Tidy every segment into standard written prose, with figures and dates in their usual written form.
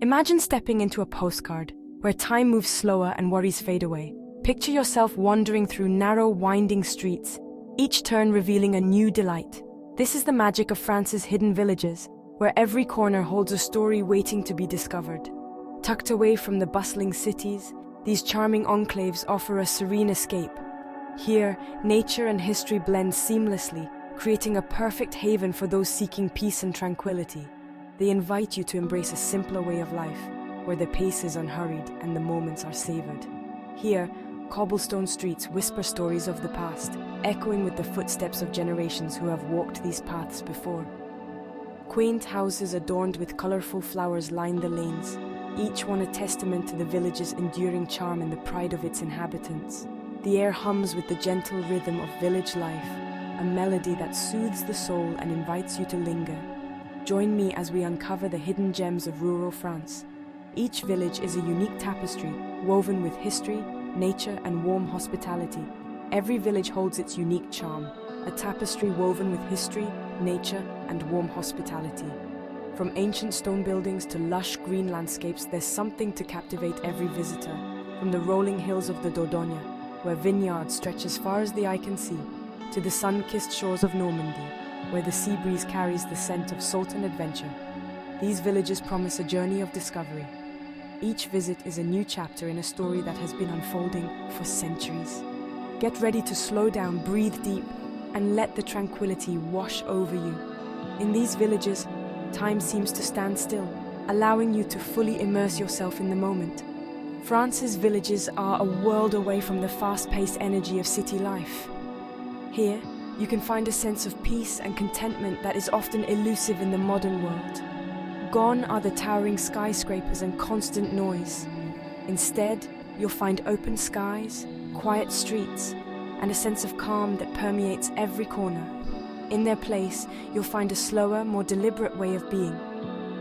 Imagine stepping into a postcard, where time moves slower and worries fade away. Picture yourself wandering through narrow, winding streets, each turn revealing a new delight. This is the magic of France's hidden villages, where every corner holds a story waiting to be discovered. Tucked away from the bustling cities, these charming enclaves offer a serene escape. Here, nature and history blend seamlessly, creating a perfect haven for those seeking peace and tranquility. They invite you to embrace a simpler way of life, where the pace is unhurried and the moments are savored. Here, cobblestone streets whisper stories of the past, echoing with the footsteps of generations who have walked these paths before. Quaint houses adorned with colorful flowers line the lanes, each one a testament to the village's enduring charm and the pride of its inhabitants. The air hums with the gentle rhythm of village life, a melody that soothes the soul and invites you to linger. Join me as we uncover the hidden gems of rural France. Each village is a unique tapestry, woven with history, nature, and warm hospitality. Every village holds its unique charm, a tapestry woven with history, nature, and warm hospitality. From ancient stone buildings to lush green landscapes, there's something to captivate every visitor. From the rolling hills of the Dordogne, where vineyards stretch as far as the eye can see, to the sun-kissed shores of Normandy, where the sea breeze carries the scent of salt and adventure. These villages promise a journey of discovery. Each visit is a new chapter in a story that has been unfolding for centuries. Get ready to slow down, breathe deep, and let the tranquility wash over you. In these villages, time seems to stand still, allowing you to fully immerse yourself in the moment. France's villages are a world away from the fast-paced energy of city life. Here, you can find a sense of peace and contentment that is often elusive in the modern world. Gone are the towering skyscrapers and constant noise. Instead, you'll find open skies, quiet streets, and a sense of calm that permeates every corner. In their place, you'll find a slower, more deliberate way of being.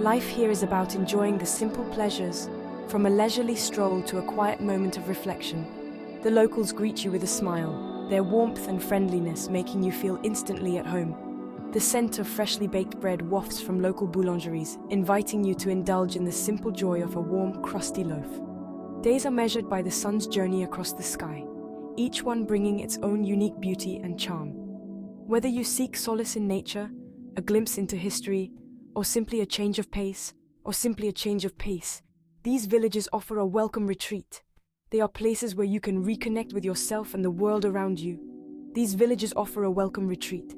Life here is about enjoying the simple pleasures, from a leisurely stroll to a quiet moment of reflection. The locals greet you with a smile, their warmth and friendliness making you feel instantly at home. The scent of freshly baked bread wafts from local boulangeries, inviting you to indulge in the simple joy of a warm, crusty loaf. Days are measured by the sun's journey across the sky, each one bringing its own unique beauty and charm. Whether you seek solace in nature, a glimpse into history, or simply a change of pace, these villages offer a welcome retreat. They are places where you can reconnect with yourself and the world around you. These villages offer a welcome retreat.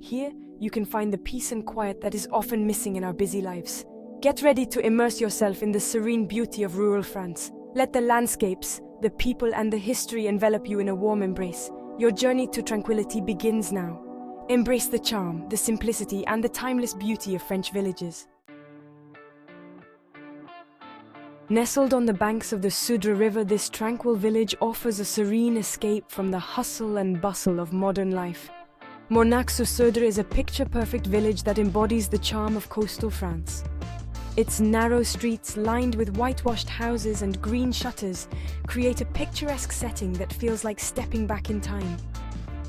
Here, you can find the peace and quiet that is often missing in our busy lives. Get ready to immerse yourself in the serene beauty of rural France. Let the landscapes, the people, and the history envelop you in a warm embrace. Your journey to tranquility begins now. Embrace the charm, the simplicity, and the timeless beauty of French villages. Nestled on the banks of the Soudre River, this tranquil village offers a serene escape from the hustle and bustle of modern life. Mornac-sur-Soudre is a picture-perfect village that embodies the charm of coastal France. Its narrow streets, lined with whitewashed houses and green shutters, create a picturesque setting that feels like stepping back in time.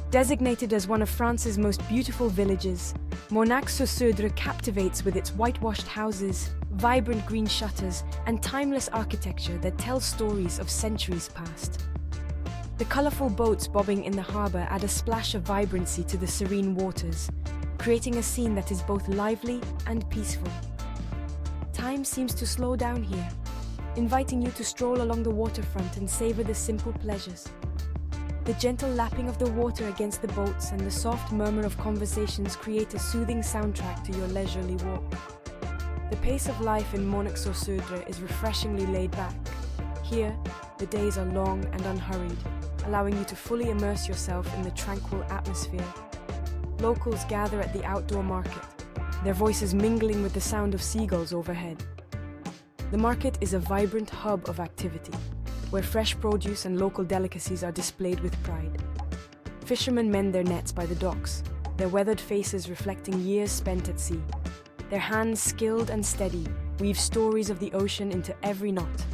Designated as one of France's most beautiful villages, Mornac-sur-Soudre captivates with its whitewashed houses, vibrant green shutters, and timeless architecture that tells stories of centuries past. The colorful boats bobbing in the harbor add a splash of vibrancy to the serene waters, creating a scene that is both lively and peaceful. Time seems to slow down here, inviting you to stroll along the waterfront and savor the simple pleasures. The gentle lapping of the water against the boats and the soft murmur of conversations create a soothing soundtrack to your leisurely walk. The pace of life in Mornac-sur-Soudre is refreshingly laid back. Here, the days are long and unhurried, allowing you to fully immerse yourself in the tranquil atmosphere. Locals gather at the outdoor market, their voices mingling with the sound of seagulls overhead. The market is a vibrant hub of activity, where fresh produce and local delicacies are displayed with pride. Fishermen mend their nets by the docks, their weathered faces reflecting years spent at sea. Their hands, skilled and steady, weave stories of the ocean into every knot.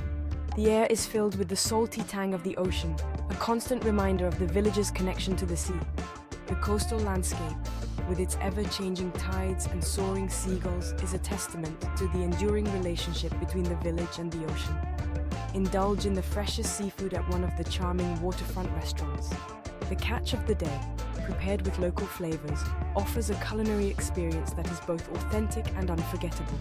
The air is filled with the salty tang of the ocean, a constant reminder of the village's connection to the sea. The coastal landscape, with its ever-changing tides and soaring seagulls, is a testament to the enduring relationship between the village and the ocean. Indulge in the freshest seafood at one of the charming waterfront restaurants. The catch of the day, prepared with local flavors, offers a culinary experience that is both authentic and unforgettable.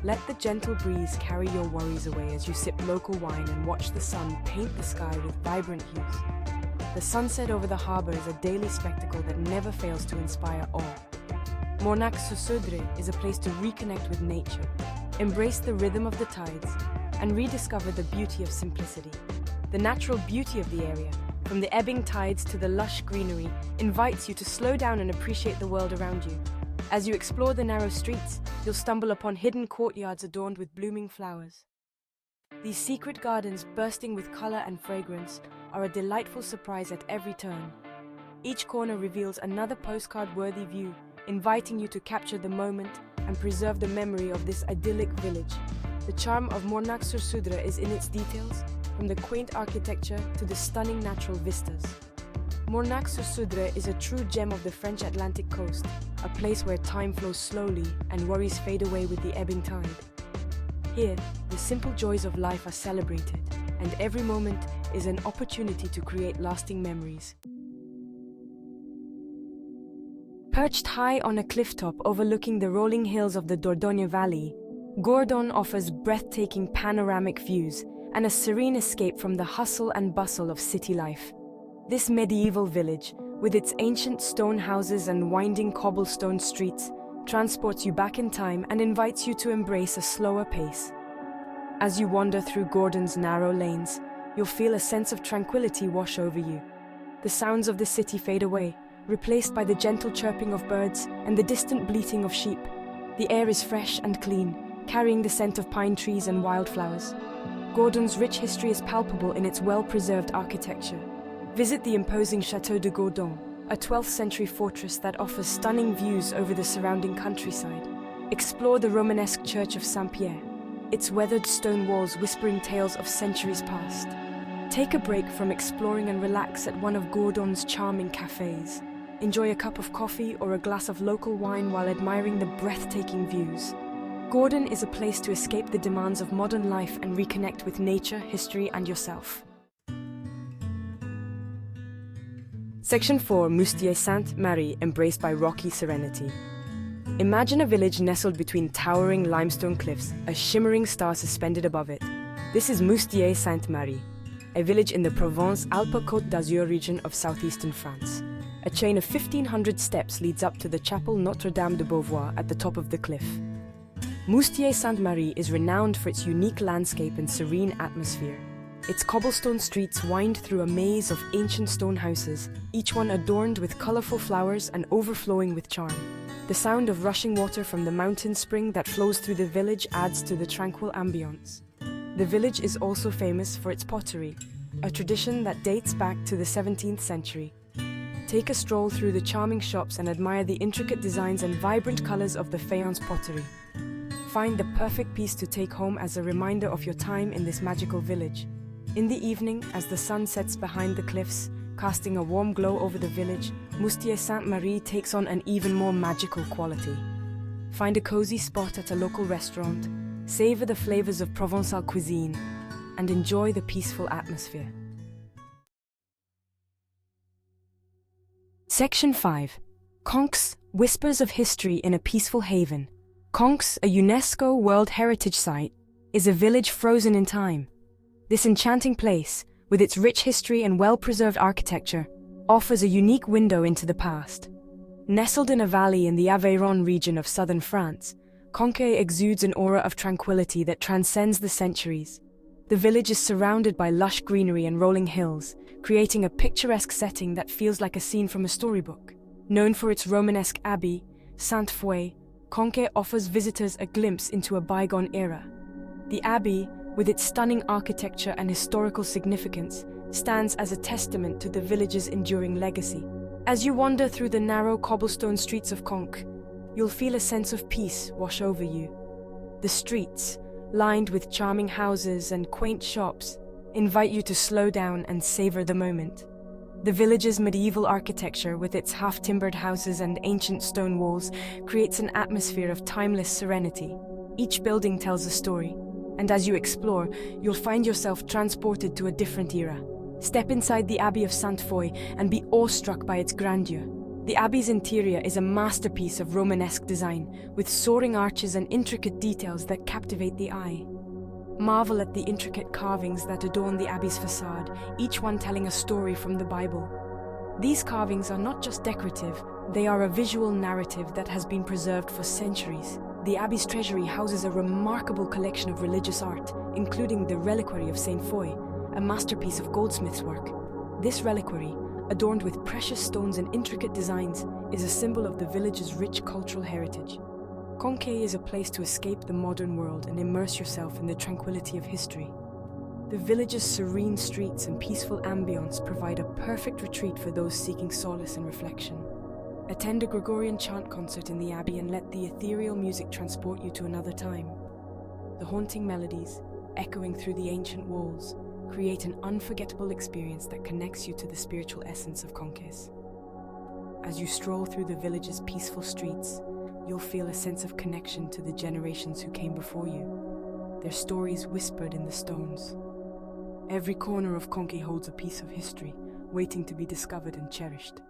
Let the gentle breeze carry your worries away as you sip local wine and watch the sun paint the sky with vibrant hues. The sunset over the harbor is a daily spectacle that never fails to inspire awe. Mornac-sur-Seudre is a place to reconnect with nature, embrace the rhythm of the tides, and rediscover the beauty of simplicity. The natural beauty of the area, from the ebbing tides to the lush greenery, invites you to slow down and appreciate the world around you. As you explore the narrow streets, you'll stumble upon hidden courtyards adorned with blooming flowers. These secret gardens, bursting with color and fragrance, are a delightful surprise at every turn. Each corner reveals another postcard-worthy view, inviting you to capture the moment and preserve the memory of this idyllic village. The charm of Mornac-sur-Seudre is in its details, from the quaint architecture to the stunning natural vistas. Mornac-sur-Seudre is a true gem of the French Atlantic coast, a place where time flows slowly and worries fade away with the ebbing tide. Here, the simple joys of life are celebrated, and every moment is an opportunity to create lasting memories. Perched high on a cliff top overlooking the rolling hills of the Dordogne Valley, Gourdon offers breathtaking panoramic views and a serene escape from the hustle and bustle of city life. This medieval village, with its ancient stone houses and winding cobblestone streets, transports you back in time and invites you to embrace a slower pace. As you wander through Gourdon's narrow lanes, you'll feel a sense of tranquility wash over you. The sounds of the city fade away, replaced by the gentle chirping of birds and the distant bleating of sheep. The air is fresh and clean, carrying the scent of pine trees and wildflowers. Gourdon's rich history is palpable in its well-preserved architecture. Visit the imposing Château de Gourdon, a 12th century fortress that offers stunning views over the surrounding countryside. Explore the Romanesque Church of Saint-Pierre, its weathered stone walls whispering tales of centuries past. Take a break from exploring and relax at one of Gourdon's charming cafes. Enjoy a cup of coffee or a glass of local wine while admiring the breathtaking views. Gourdon is a place to escape the demands of modern life and reconnect with nature, history, and yourself. Section 4, Moustier-Sainte-Marie, embraced by rocky serenity. Imagine a village nestled between towering limestone cliffs, a shimmering star suspended above it. This is Moustier-Sainte-Marie, a village in the Provence-Alpes-Côte d'Azur region of southeastern France. A chain of 1,500 steps leads up to the chapel Notre-Dame de Beauvoir at the top of the cliff. Moustier-Sainte-Marie is renowned for its unique landscape and serene atmosphere. Its cobblestone streets wind through a maze of ancient stone houses, each one adorned with colorful flowers and overflowing with charm. The sound of rushing water from the mountain spring that flows through the village adds to the tranquil ambience. The village is also famous for its pottery, a tradition that dates back to the 17th century. Take a stroll through the charming shops and admire the intricate designs and vibrant colors of the faience pottery. Find the perfect piece to take home as a reminder of your time in this magical village. In the evening, as the sun sets behind the cliffs, casting a warm glow over the village, Moustier-Sainte-Marie takes on an even more magical quality. Find a cozy spot at a local restaurant, savor the flavors of Provençal cuisine, and enjoy the peaceful atmosphere. Section 5. Conques, Whispers of History in a Peaceful Haven. Conques, a UNESCO World Heritage Site, is a village frozen in time. This enchanting place, with its rich history and well-preserved architecture, offers a unique window into the past. Nestled in a valley in the Aveyron region of southern France, Conques exudes an aura of tranquility that transcends the centuries. The village is surrounded by lush greenery and rolling hills, creating a picturesque setting that feels like a scene from a storybook. Known for its Romanesque abbey, Sainte-Foy, Conques offers visitors a glimpse into a bygone era. The abbey, with its stunning architecture and historical significance, stands as a testament to the village's enduring legacy. As you wander through the narrow cobblestone streets of Conques, you'll feel a sense of peace wash over you. The streets, lined with charming houses and quaint shops, invite you to slow down and savor the moment. The village's medieval architecture, with its half-timbered houses and ancient stone walls, creates an atmosphere of timeless serenity. Each building tells a story, and as you explore, you'll find yourself transported to a different era. Step inside the Abbey of Sainte Foy and be awestruck by its grandeur. The Abbey's interior is a masterpiece of Romanesque design, with soaring arches and intricate details that captivate the eye. Marvel at the intricate carvings that adorn the Abbey's facade, each one telling a story from the Bible. These carvings are not just decorative, they are a visual narrative that has been preserved for centuries. The Abbey's treasury houses a remarkable collection of religious art, including the Reliquary of Saint Foy, a masterpiece of goldsmith's work. This reliquary, adorned with precious stones and intricate designs, is a symbol of the village's rich cultural heritage. Conques is a place to escape the modern world and immerse yourself in the tranquility of history. The village's serene streets and peaceful ambience provide a perfect retreat for those seeking solace and reflection. Attend a Gregorian chant concert in the abbey and let the ethereal music transport you to another time. The haunting melodies, echoing through the ancient walls, create an unforgettable experience that connects you to the spiritual essence of Conques. As you stroll through the village's peaceful streets, you'll feel a sense of connection to the generations who came before you, their stories whispered in the stones. Every corner of Conques holds a piece of history, waiting to be discovered and cherished.